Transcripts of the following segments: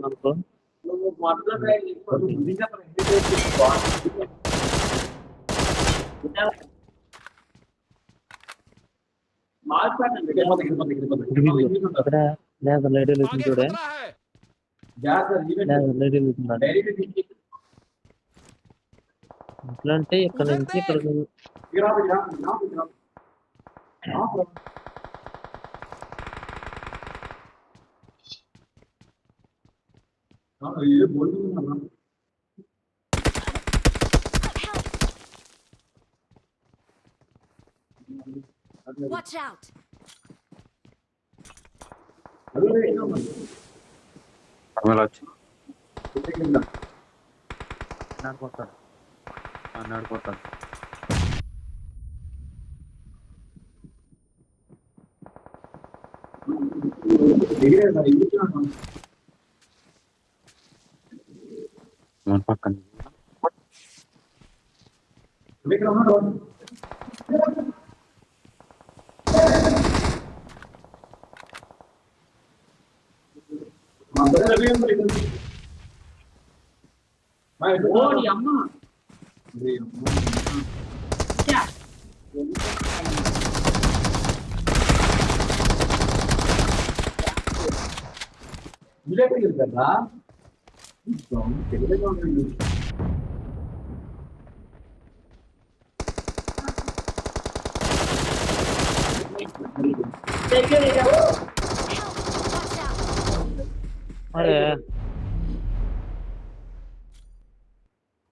అనుకో అక్కడ లేదు లేడీ చూడే ఎట్లా అంటే ఇక్కడ నుంచి ఇక్కడ Watch out! నడిపోతాడు మన పక్కన అమ్మ కదా అరే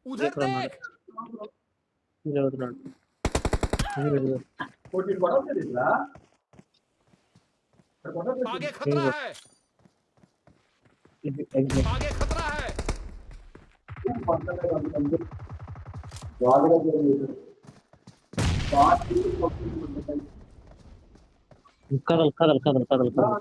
उधर देख आगे खतरा है आगे खतरा है కదలు కదలు కదలు కదలు కదలు